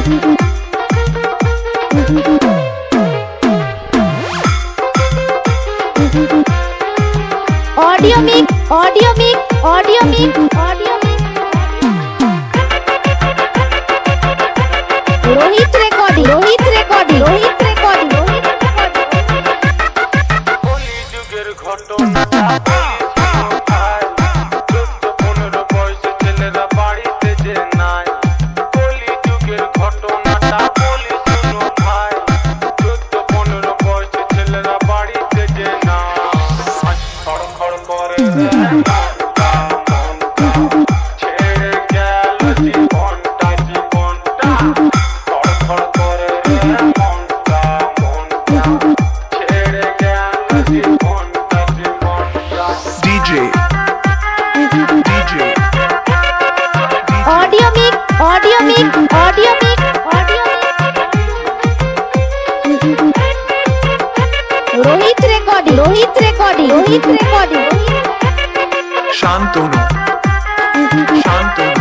audio mix audio mix audio mix audio Rohit recording Rohit recording Rohit recording কলি যুগের ঘটনাটা audio mix audio mix audio mix audio Rohit recording Rohit recording Rohit recording Shantanu Shantanu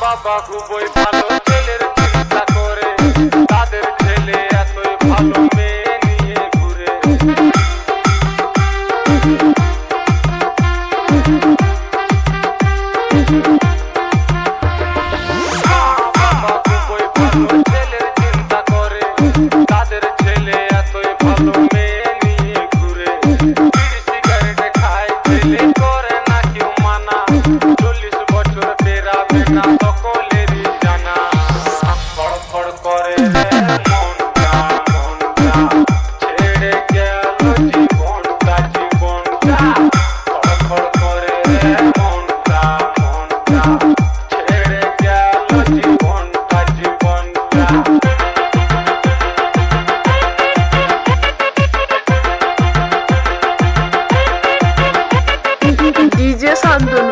বাবা খুবই ভালো ছেলের চিন্তা করে তাদের ছেলে এতই ভালো মেয়ে নিয়ে ঘুরে বাবা খুবই ভালো ছেলের চিন্তা করে তাদের ছেলে এতই ভালো মেয়ে নিয়ে ঘুরে সিগারেট খায় ছেলে করে না কেউ মানা 40 বছর পেরাবে না সকলেরই জানা খড়খড় করে মনটা মনটা ছেড়ে গেল জীবনটা জীবনটা খড়খড় করে মনটা মনটা ছেড়ে গেল জীবনটা জীবনটা DJ Shantanu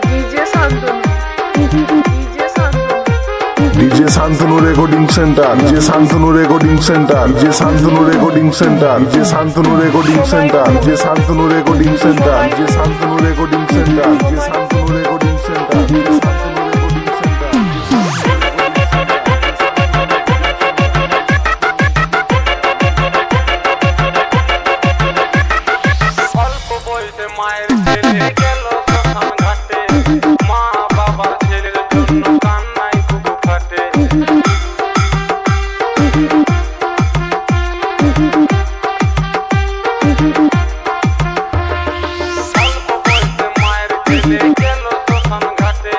DJ Shantanu DJ Shantanu DJ Shantanu recording centre DJ Shantanu recording centre DJ Shantanu recording centre DJ Shantanu recording centre DJ Shantanu recording centre DJ Shantanu recording centre DJ Shantanu recording centre DJ Shantanu recording centre অল্প বয়সে মায়ের ছেলে গেল শ্মশান ঘাটে মা বাবার ছেলের জন্য কান্নায় বুকু ফাটে অল্প বয়সে মায়ের ছেলে গেল শ্মশান ঘাটে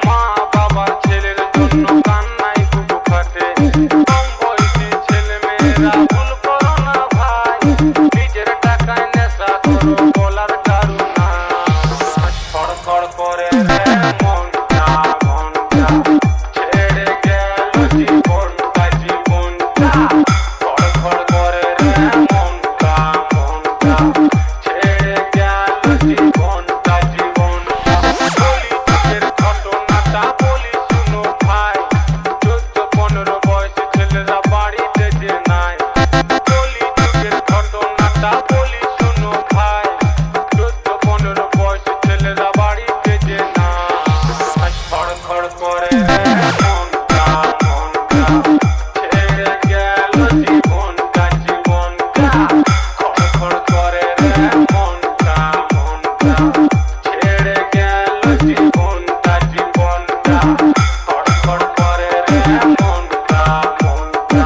মা বাবার ছেলের জন্য কান্নায় বুকু ফাটে কম বয়সী ছেলে মেয়েরা ভুল করো না ভাই নিজের টাকায় নেশা করো বলার কারণ না খড়খড় করে মনটা মনটা ছেড়ে গেল জীবনটা জীবনটা খড়খড় করে মনটা মনটা ছেড়ে গেল জীবনটা জীবনটা কলিযুগের ঘটনাটা বলি শুনো ভাই 14-15 বয়সী ছেলেরা বাড়িতে যে নাই কলিযুগের ঘটনাটা বলি শুনো ভাই 14-15 বয়সী ছেলেরা বাড়িতে যে নাই খড়খড় করে মনটা মনটা ছেড়ে গেল জীবনটা জীবনটা খড়খড় করে মনটা মনটা ছেড়ে গেল জীবনটা জীবনটা খড়খড় করে মনটা মনটা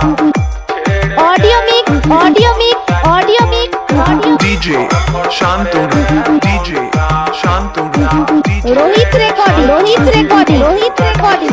ছেড়ে audio mix audio mix audio mix audio DJ Shantanu DJ Shantanu Rohit recording Rohit recording Rohit recording